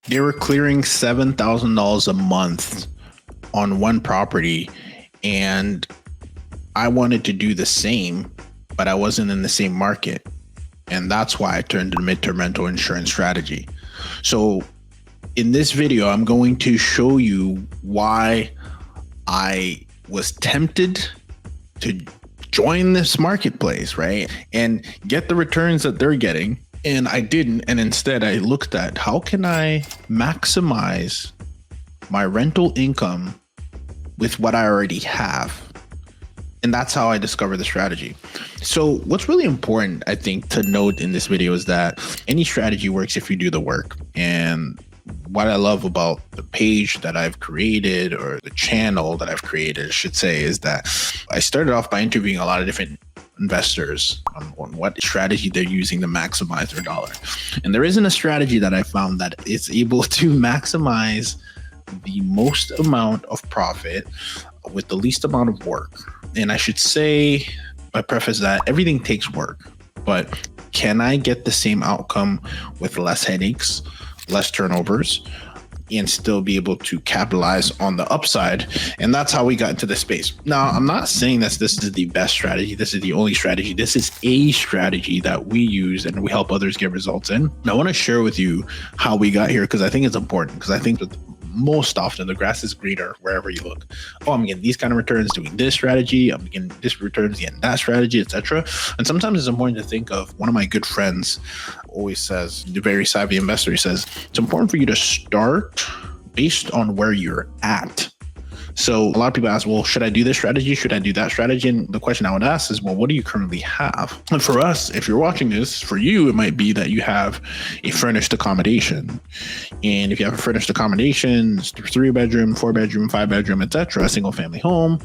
They were clearing $7,000 a month on one property, and I wanted to do the same, but I wasn't in the same market. And that's why I turned to midterm rental insurance strategy. So in this video, I'm going to show you why I was tempted to join this marketplace, right? And get the returns that they're getting. And I didn't. And instead, I looked at how can I maximize my rental income with what I already have. And that's how I discovered the strategy. So what's really important, I think, to note in this video is that any strategy works if you do the work. And what I love about the page that I've created, or the channel that I've created, I should say, is that I started off by interviewing a lot of different investors on what strategy they're using to maximize their dollar. And there isn't a strategy that I found that is able to maximize the most amount of profit with the least amount of work. And I should say, I preface that everything takes work, but can I get the same outcome with less headaches, less turnovers, and still be able to capitalize on the upside? And that's how we got into this space. Now, I'm not saying that this is the best strategy. This is the only strategy. This is a strategy that we use and we help others get results in. And I want to share with you how we got here, because I think it's important, because I think that most often the grass is greener wherever you look. Oh, I'm getting these kind of returns doing this strategy. I'm getting this returns getting that strategy, etc. And sometimes it's important to think of, one of my good friends always says, the very savvy investor, he says, it's important for you to start based on where you're at. So a lot of people ask, well, should I do this strategy? Should I do that strategy? And the question I would ask is, well, what do you currently have? And for us, if you're watching this, for you, it might be that you have a furnished accommodation. And if you have a furnished accommodation, 3-bedroom, 4-bedroom, 5-bedroom, etc., a single family home,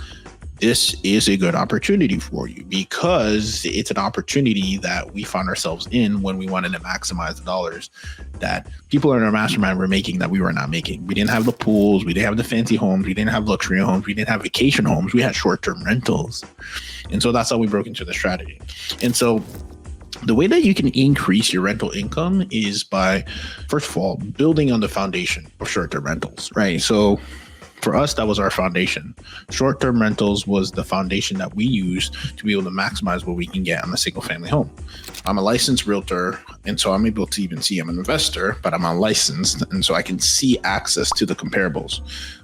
this is a good opportunity for you, because it's an opportunity that we found ourselves in when we wanted to maximize the dollars that people in our mastermind were making that we were not making. We didn't have the pools, we didn't have the fancy homes, we didn't have luxury homes, we didn't have vacation homes, we had short-term rentals. And so that's how we broke into the strategy. And so the way that you can increase your rental income is by, first of all, building on the foundation of short-term rentals, right? So for us, that was our foundation. Short-term rentals was the foundation that we used to be able to maximize what we can get on a single family home. I'm a licensed realtor, and so I'm able to even see I'm an investor, but I'm unlicensed, and so I can see access to the comparables,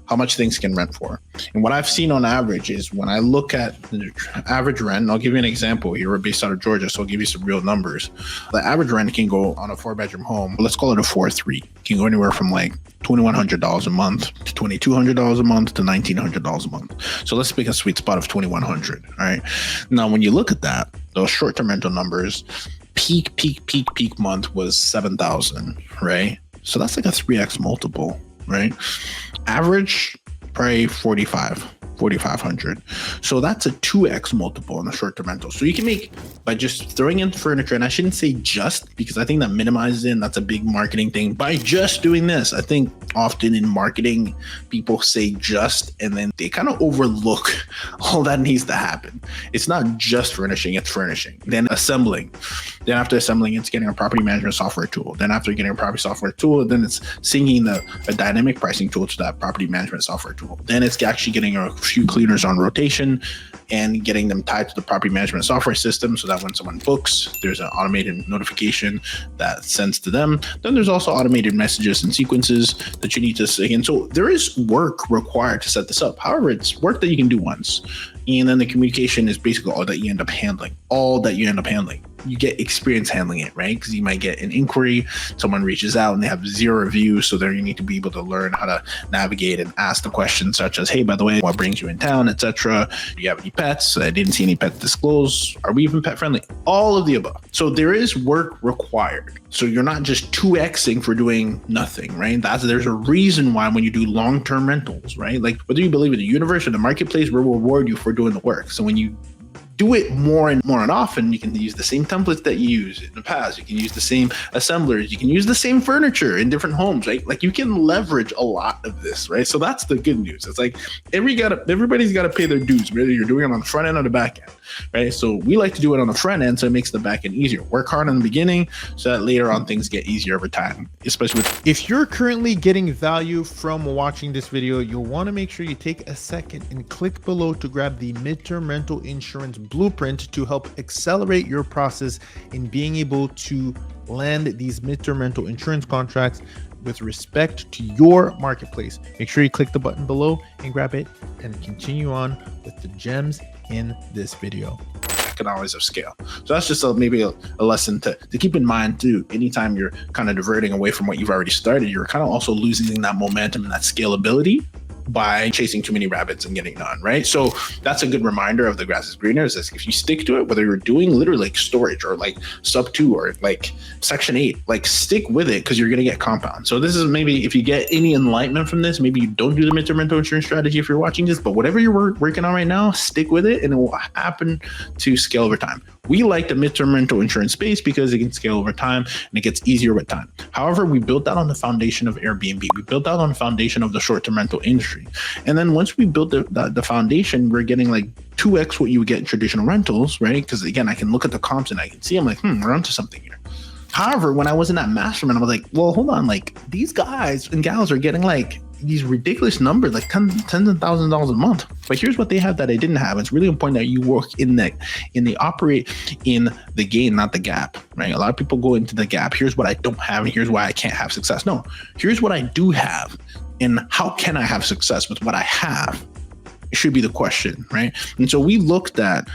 how much things can rent for. And what I've seen on average is, when I look at the average rent, and I'll give you an example here. We're based out of Georgia, so I'll give you some real numbers. The average rent can go on a 4-bedroom home, let's call it a 4.3, can go anywhere from like $2,100 a month to $2,200 a month to $1,900 a month. So let's pick a sweet spot of $2,100. All right. Now, when you look at that, those short-term rental numbers, peak month was 7,000, right? So that's like a 3x multiple, right? Average, probably 4,500. So that's a 2x multiple on the short-term rental. So you can make, by just throwing in furniture, and I shouldn't say just, because I think that minimizes it, and that's a big marketing thing. By just doing this, I think often in marketing, people say just, and then they kind of overlook all that needs to happen. It's not just furnishing, it's furnishing. Then assembling. Then after assembling, it's getting a property management software tool. Then after getting a property software tool, then it's syncing a dynamic pricing tool to that property management software tool. Then it's actually getting a few cleaners on rotation and getting them tied to the property management software system, so that when someone books, there's an automated notification that sends to them. Then there's also automated messages and sequences that you need to see. And so there is work required to set this up. However, it's work that you can do once. And then the communication is basically all that you end up handling. You get experience handling it, right? Because you might get an inquiry, someone reaches out and they have zero reviews. So there you need to be able to learn how to navigate and ask the questions such as, hey, by the way, what brings you in town, etc. Do you have any pets? I didn't see any pets disclosed. Are we even pet friendly? All of the above. So there is work required. So you're not just 2xing for doing nothing, right? There's a reason why when you do long-term rentals, right? Like whether you believe in the universe or the marketplace, we'll reward you for doing the work. So when you do it more and often, you can use the same templates that you used in the past. You can use the same assemblers. You can use the same furniture in different homes, right? Like you can leverage a lot of this, right? So that's the good news. It's like everybody's got to pay their dues, whether you're doing it on the front end or the back end, right? So we like to do it on the front end so it makes the back end easier. Work hard in the beginning so that later on things get easier over time, especially with. If you're currently getting value from watching this video, you'll want to make sure you take a second and click below to grab the midterm rental insurance blueprint to help accelerate your process in being able to land these midterm rental insurance contracts with respect to your marketplace. Make sure you click the button below and grab it and continue on with the gems in this video. Economies of scale. So that's just maybe a lesson to keep in mind too. Anytime you're kind of diverting away from what you've already started, you're kind of also losing that momentum and that scalability by chasing too many rabbits and getting done, right? So that's a good reminder of the grass is greener. Is this, if you stick to it, whether you're doing literally like storage or like sub 2 or like section 8, like stick with it because you're going to get compound. So this is maybe if you get any enlightenment from this, maybe you don't do the midterm rental insurance strategy if you're watching this, but whatever you're working on right now, stick with it and it will happen to scale over time. We like the midterm rental insurance space because it can scale over time and it gets easier with time. However, we built that on the foundation of Airbnb. We built that on the foundation of the short-term rental industry. And then once we built the foundation, we're getting like 2x what you would get in traditional rentals, right? Because again, I can look at the comps and I can see, I'm like, we're onto something here. However, when I was in that mastermind, I was like, well, hold on, like these guys and gals are getting like these ridiculous numbers, like tens of thousands of dollars a month. But here's what they have that I didn't have. It's really important that you work in they operate in the gain, not the gap, right? A lot of people go into the gap. Here's what I don't have, and here's why I can't have success. No, here's what I do have, and how can I have success with what I have? It should be the question, right? And so we looked at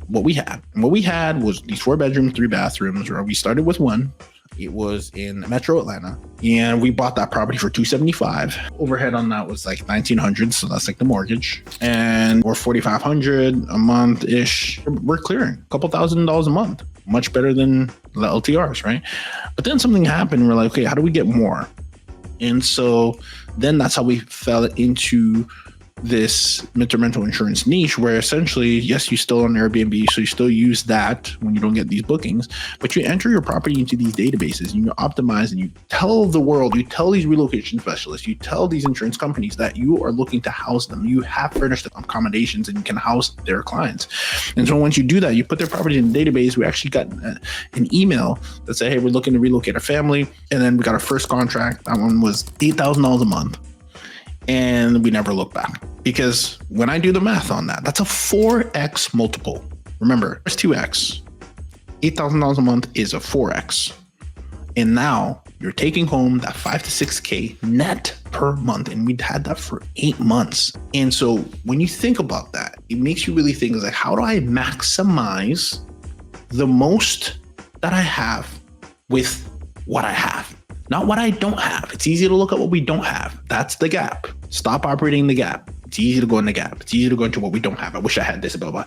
what we had. And what we had was these 4 bedrooms, 3 bathrooms, or we started with one. It was in Metro Atlanta, and we bought that property for $275. Overhead on that was like $1,900, so that's like the mortgage, and we're $4,500 a month ish. We're clearing a couple $1,000s a month, much better than the LTRs, right? But then something happened. We're like, okay, how do we get more? And so then that's how we fell into this midterm rental insurance niche, where essentially, yes, you still on Airbnb, so you still use that when you don't get these bookings, but you enter your property into these databases and you optimize and you tell the world, you tell these relocation specialists, you tell these insurance companies that you are looking to house them. You have furnished accommodations and you can house their clients. And so once you do that, you put their property in the database. We actually got an email that said, hey, we're looking to relocate a family. And then we got our first contract. That one was $8,000 a month. And we never look back, because when I do the math on that, that's a 4x multiple. Remember, it's 2x. $8,000 a month is a 4x. And now you're taking home that 5 to 6K net per month. And we'd had that for 8 months. And so when you think about that, it makes you really think, like, how do I maximize the most that I have with what I have? Not what I don't have. It's easy to look at what we don't have. That's the gap. Stop operating the gap. It's easy to go in the gap. It's easy to go into what we don't have. I wish I had this, blah, blah.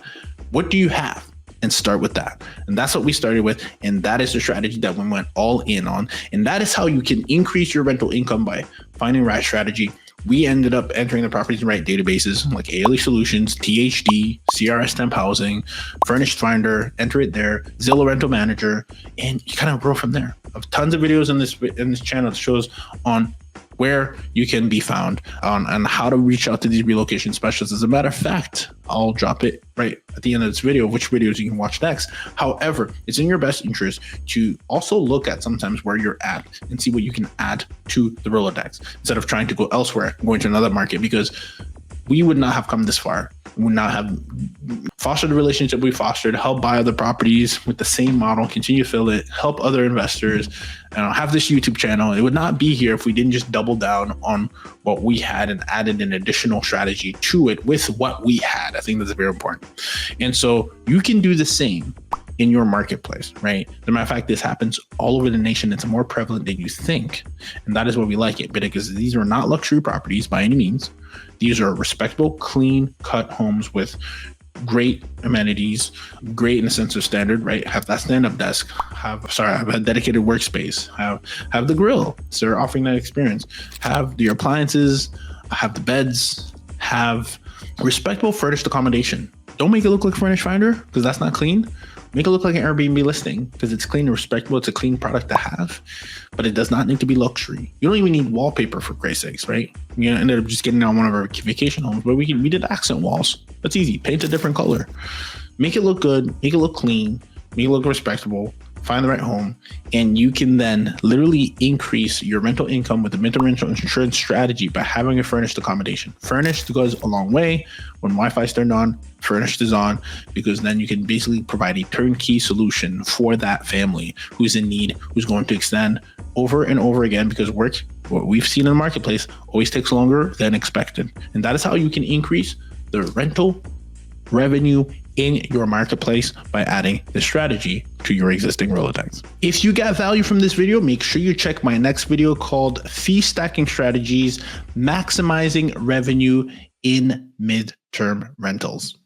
What do you have? And start with that. And that's what we started with. And that is the strategy that we went all in on. And that is how you can increase your rental income, by finding the right strategy. We ended up entering the properties in the right databases like ALE Solutions, THD, CRS Temp Housing, Furnished Finder, enter it there, Zillow Rental Manager, and you kind of grow from there. I have tons of videos in this channel that shows on where you can be found on how to reach out to these relocation specialists. As a matter of fact, I'll drop it right at the end of this video, which videos you can watch next. However, it's in your best interest to also look at sometimes where you're at and see what you can add to the Rolodex instead of trying to go elsewhere, going to another market, because we would not have come this far. We would not have fostered the relationship we fostered, help buy other properties with the same model, continue to fill it, help other investors, and have this YouTube channel. It would not be here if we didn't just double down on what we had and added an additional strategy to it with what we had. I think that's very important. And so you can do the same in your marketplace, right? As a matter of fact, this happens all over the nation. It's more prevalent than you think. And that is why we like it, because these are not luxury properties by any means. These are respectable, clean cut homes with great amenities, great in the sense of standard, right? Have that stand-up desk, have a dedicated workspace, have the grill. So they're offering that experience. Have your appliances, have the beds, have respectable furnished accommodation. Don't make it look like Furnished Finder because that's not clean. Make it look like an Airbnb listing because it's clean and respectable. It's a clean product to have, but it does not need to be luxury. You don't even need wallpaper for Christ's sakes, right? You ended up just getting it on one of our vacation homes, but we did accent walls. That's easy. Paint a different color. Make it look good. Make it look clean. Make it look respectable. Find the right home, and you can then literally increase your rental income with the Midterm rental insurance strategy by having a furnished accommodation. Furnished goes a long way. When Wi-Fi is turned on, Furnished is on, because then you can basically provide a turnkey solution for that family who's in need, who's going to extend over and over again, because what we've seen in the marketplace always takes longer than expected. And that is how you can increase the rental revenue in your marketplace by adding this strategy to your existing Rolodex. If you got value from this video, make sure you check my next video called Fee Stacking Strategies, Maximizing Revenue in Midterm Rentals.